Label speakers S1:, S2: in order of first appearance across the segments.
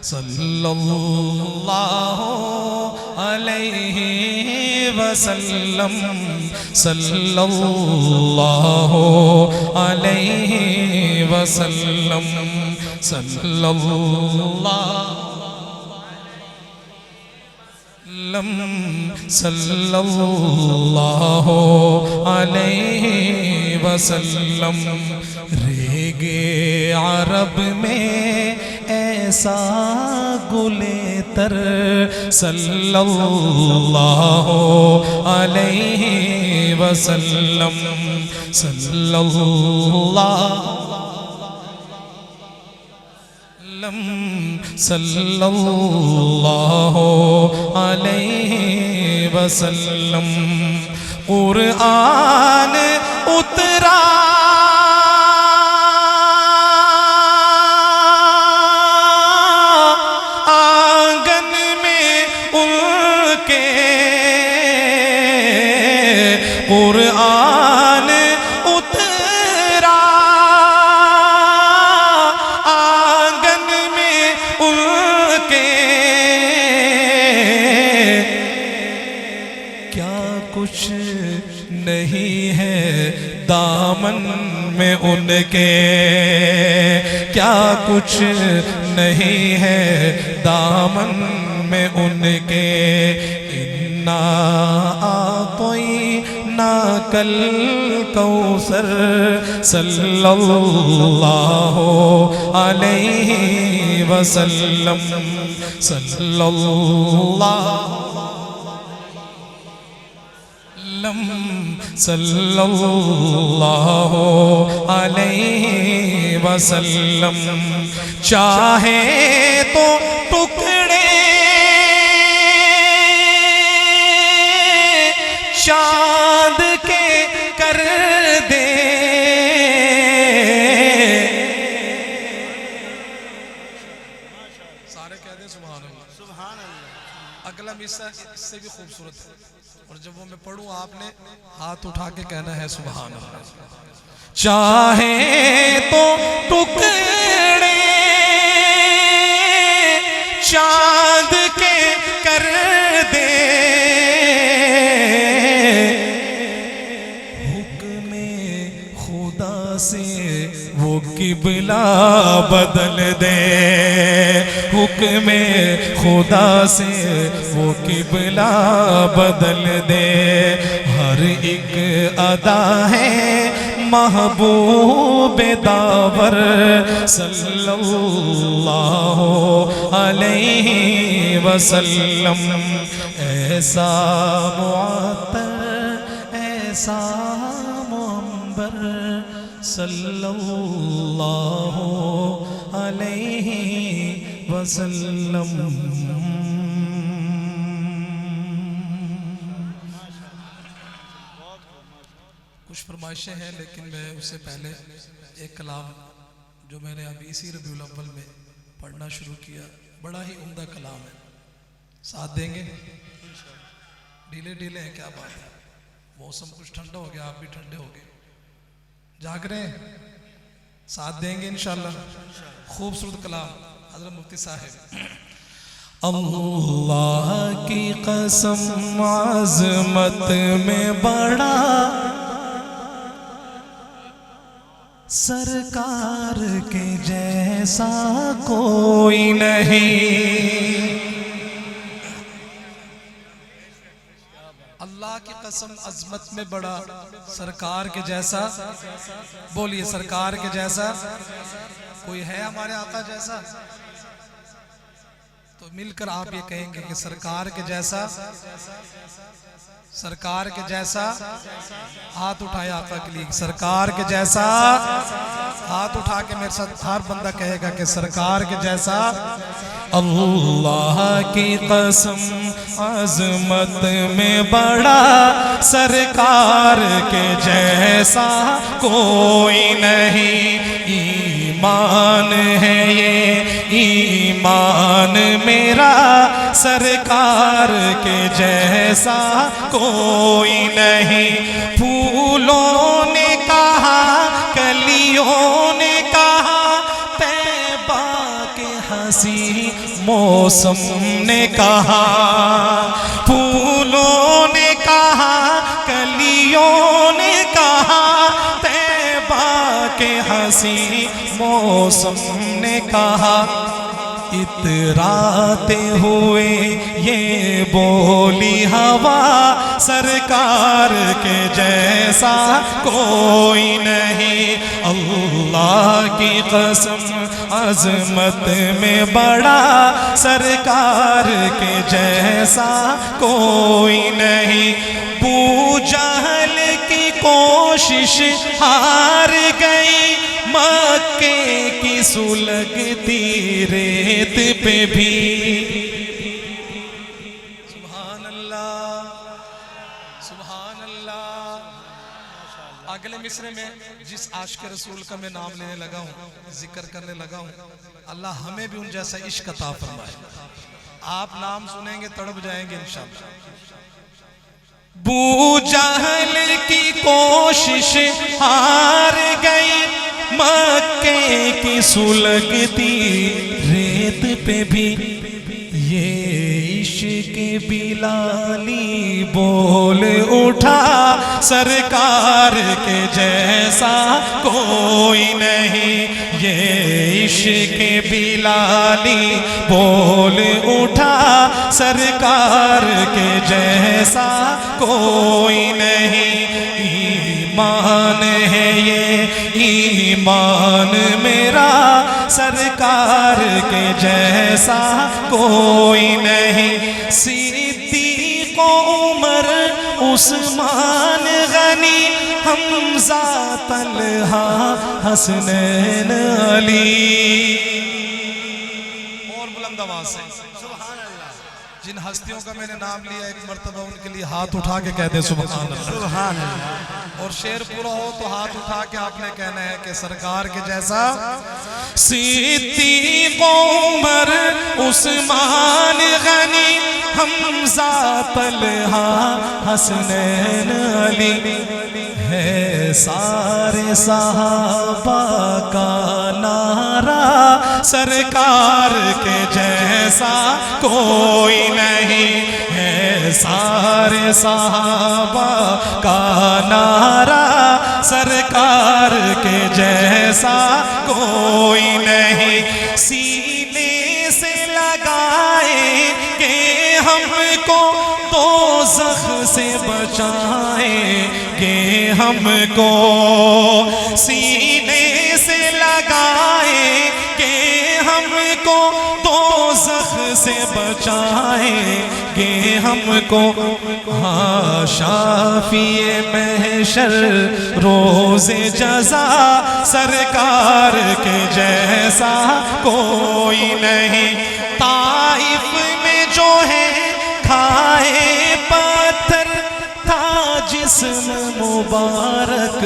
S1: सल्लल्लाहु अलैहि वसल्लम सल्लल्लाहु अलैहि वसल्लम सल्लल्लाहु अलैहि वसल्लम। रेगे अरब में ऐसा गुले तर सल्लल्लाहु अलैहि वसल्लम सल्लल्लाहु अलैहि वसल्लम। कुरआन उतरा आंगन में उनके, कुरआन उतरा आंगन में उनके। क्या कुछ नहीं है दामन में उनके, क्या कुछ नहीं है दामन में उनके। इन्ना आतोई ना कल कौसर सल्लल्लाहु अलैहि वसल्लम सल्लल्लाहु अलैहि वसल्लम। चाहे तो टुकड़े चांद के कर दे, सारे कह दे सुभान अल्लाह। सुभान अल्लाह। अगला मिसरा इससे भी खूबसूरत है, और जब वो मैं पढ़ूं आपने हाथ उठा के कहना है सुभान अल्लाह। चाहे तो टुकड़े चांद के कर दे, हुक्मे खुदा से वो किबला बदल दे, हुक्मे खुदा से वो किबला बदल दे। हर एक अदा है महबूब दावर सल्लल्लाहु अलैहि वसल्लम। ऐसा मुअत्तर ऐसा मुअंबर सल्लल्लाहु अलैहि वसल्लम। कुछ फरमाइशें हैं, लेकिन मैं उससे पहले एक कलाम जो मैंने अभी इसी रबीउल अव्वल में पढ़ना शुरू किया, बड़ा ही उम्दा कलाम है, साथ देंगे? ढीले ढीले हैं, क्या बात है, मौसम कुछ ठंडा हो गया, आप भी ठंडे हो गए, जाग रहे हैं, साथ देंगे इंशाल्लाह। खूबसूरत कलाम हज़रत मुफ्ती साहिब। अल्लाह की कसम अज़मत में बड़ा सरकार के जैसा कोई नहीं। अल्लाह की कसम अजमत में बड़ा सरकार के जैसा, बोलिए सरकार के जैसा कोई है हमारे आका जैसा? तो मिलकर आप ये कहेंगे कि सरकार के जैसा, सरकार के जैसा। हाथ उठाए आका के लिए, सरकार के जैसा। हाथ उठा के मेरे साथ हर बंदा कहेगा कि सरकार के जैसा। अल्लाह की कसम अज़मत में बड़ा सरकार के जैसा कोई नहीं। ईमान है ये ईमान मेरा, सरकार के जैसा कोई नहीं। फूलों ने कहा, कलियों ने कहा, तैबा के हंसी
S2: मौसम ने कहा, फूलों ने कहा, कलियों ने कहा, तैबा के हंसी मौसम ने कहा। इतराते हुए ये बोली हवा, सरकार के जैसा कोई नहीं। अल्लाह की कसम अजमत में बड़ा, सरकार के जैसा कोई नहीं। बू जहल की कोशिश हार गई, मक्के की सुलगती रेत पे भी। सुभान अल्लाह, सुभान अल्लाह। अगले मिसरे में जिस आशिक रसूल का मैं नाम लेने लगा हूँ, जिक्र करने लगा हूँ, अल्लाह हमें भी उन जैसा इश्क अता फरमाए। आप नाम सुनेंगे तड़प जाएंगे इंशाअल्लाह। बू जहल की कोशिश हार गई, मक्के की सुलगती रेत पे भी। ये इश्क बिलाली बोल उठा, सरकार के जैसा कोई नहीं। ये इश्क बिलाली बोल उठा, सरकार के जैसा कोई नहीं। ईमान है ये ईमान मेरा, सरकार के जैसा कोई नहीं। सिद्दीक़ उमर उस्मान गनी, हमज़ा तलहा हसनैन अली। और बुलंद आवाज से जिन हस्तियों का मैंने नाम लिया, एक मर्तबा उनके लिए हाथ उठा के कह दे सुभान अल्लाह, सुभान अल्लाह। और शेर पूरा हो तो हाथ उठा के आपने कहना है कि सरकार के जैसा। सिद्दीक़ उमर उस्मान गनी, हमज़ा तलहा हसनैन अली। है सारे सहाबा का नारा, सरकार के जैसा कोई नहीं। है सारे सहाबा का नारा, सरकार के जैसा कोई नहीं। सीने से लगाए के हमको, दोज़ख से बचाए के हमको। सीने से लगाए के हमको, दोज़ख से बचाएंगे हमको। हाँ शाफिए महशर रोज़े जज़ा, सरकार के जैसा कोई नहीं। ताइफ में जो है खाए पत्थर, था जिस्म मुबारक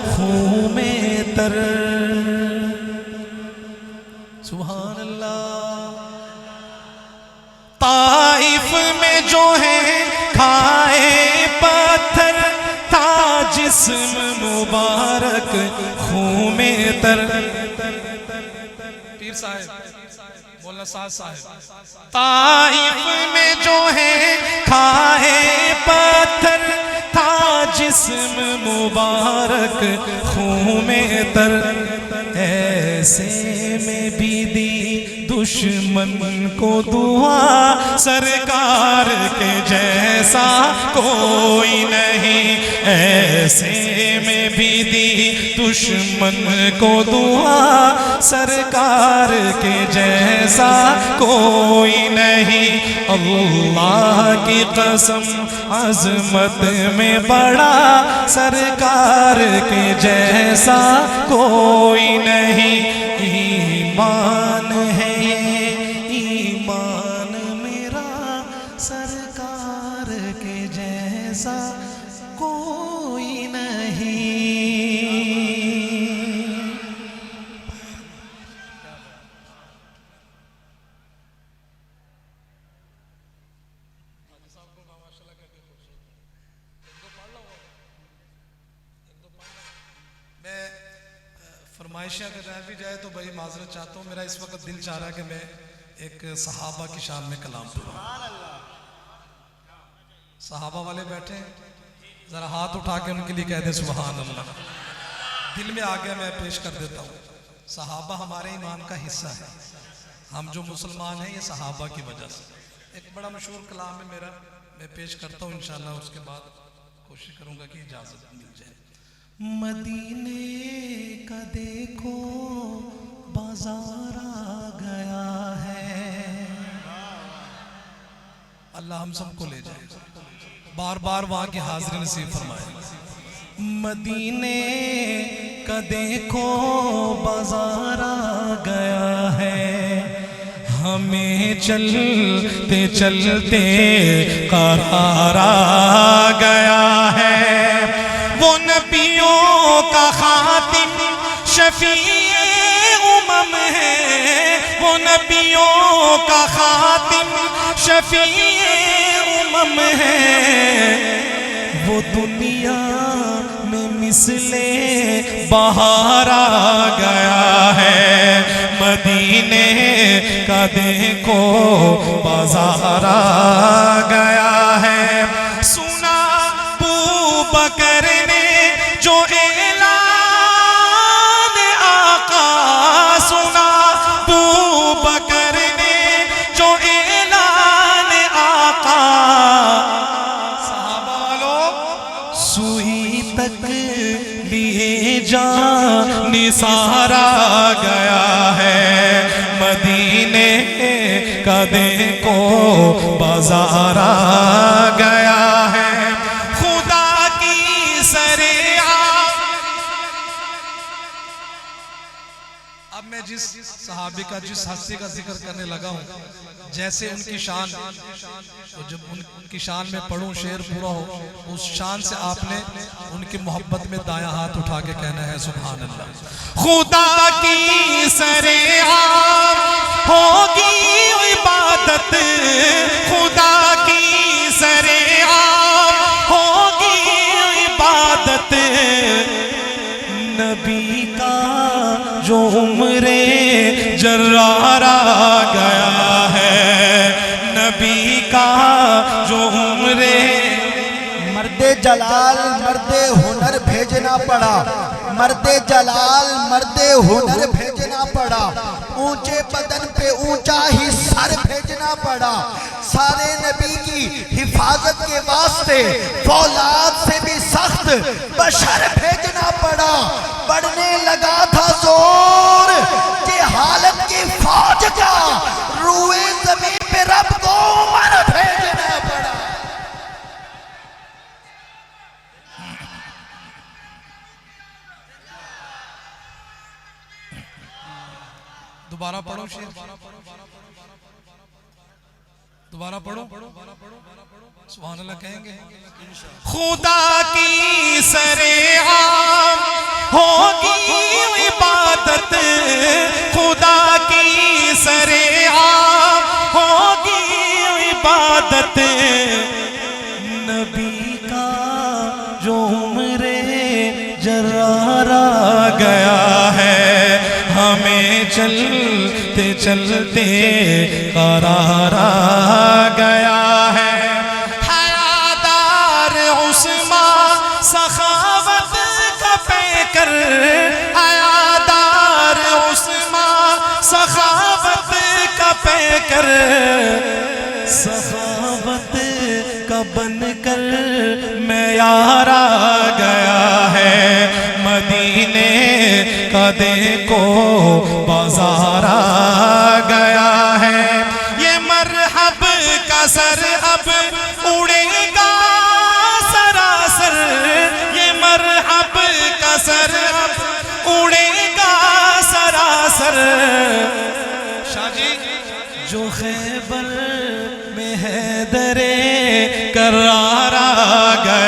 S2: खून में तर। सुभान अल्लाह। ताइफ में जो है खाए पत्थर, था जिस्म मुबारक खून में तर। पीर साहब बोलना साथ साहब। ताइफ में जो है खाए पत्थर, था जिस्म मुबारक खून में तर। ऐसे में भी दी दुश्मन को दुआ, सरकार के जैसा कोई नहीं। ऐसे में भी दी दुश्मन को दुआ, सरकार के जैसा कोई नहीं। अल्लाह की कसम अज़मत में बड़ा, सरकार के जैसा कोई नहीं। ईमान है ये ईमान मेरा, सरकार के जैसा कोई नहीं।
S1: फरमाइशें अगर रह भी जाए तो भाई माजरत चाहता हूँ। मेरा इस वक्त दिल चाह रहा है कि मैं एक सहाबा की शान में कलाम पढ़ा। सहाबा वाले बैठे हैं, जरा हाथ उठा के उनके लिए कह दे सुभान अल्लाह। दिल में आ गया, मैं पेश कर देता हूँ। सहाबा हमारे ईमान का हिस्सा है। हम जो मुसलमान हैं ये सहाबा की वजह से। एक बड़ा मशहूर कलाम है मेरा, मैं पेश करता हूँ इंशाल्लाह। उसके बाद कोशिश करूँगा कि इजाज़त मिल जाए। मदीने का देखो बाजार आ गया है। अल्लाह हम सबको ले जाए, बार बार वहाँ की हाज़िरी नसीब फरमाए। मदीने का देखो बाजार आ गया है, हमें चलते चलते करार आ गया है। वो नबियों का खातिम शफीए उमम है, वो नबियों का खातिम शफीए उमम है। वो दुनिया में मिसले बहार आ गया है। मदीने का देखो बाजार आ गया है। सुना अबू बकर ने जो ऐलान आका, सुना अबू बकर ने जो ऐलान आका। सहाबा वालों सुई तक लिए जान निसारा गया है। मदीने का देखो बाजार आ गया है। खुदा की सरेआ। अब मैं जिस सहाबी का, जिस हस्ती का जिक्र करने लगा हूँ, जैसे उनकी शान, तो जब उनकी शान में पढ़ूं शेर पूरा हो, उस शान से आपने उनकी मोहब्बत में दायां हाथ उठा के कहना है सुभान अल्लाह। खुदा की सरेआ होगी इबादत, खुदा की सरेआ होगी इबादत। नबी का जो उम्रे जर्रार आ गया है, नबी का जो उम्रे।
S3: मर्दे जलाल मर्दे हुनर भेजना पड़ा, मर्दे जलाल मर्दे हुनर भेजना पड़ा। ऊंचे बदन पे ऊंचा ही सर भेजना पड़ा। सारे नबी की हिफाजत के वास्ते फौलाद से भी सख्त बशर भेजना पड़ा। बढ़ने लगा था जोर कि हालत की फौज का रूए जमीन पे रब को उमर भेजना पड़ा।
S1: दोबारा पढ़ो शेर, दोबारा पढ़ो, सुभान अल्लाह कहेंगे। खुदा की सरेआ होगी इबादत, खुदा की सरेआ होगी इबादत। नबी का जो उम्रे जर्रार आ गया है, हमें चलते चलते करार आ गया है। हयादार उस्मान सखावत का पैकर, हयादार उस्मान सखावत का पैकर। सखावत का बनकर मैं यार आ गया है। मदीने का देखो बाजार आ गया है। ये मरहब का सर अब उड़ेगा सरासर, ये मरहब का सर अब उड़ेगा सरासर। शाजी जो खैबर में हैदरे करार आ गया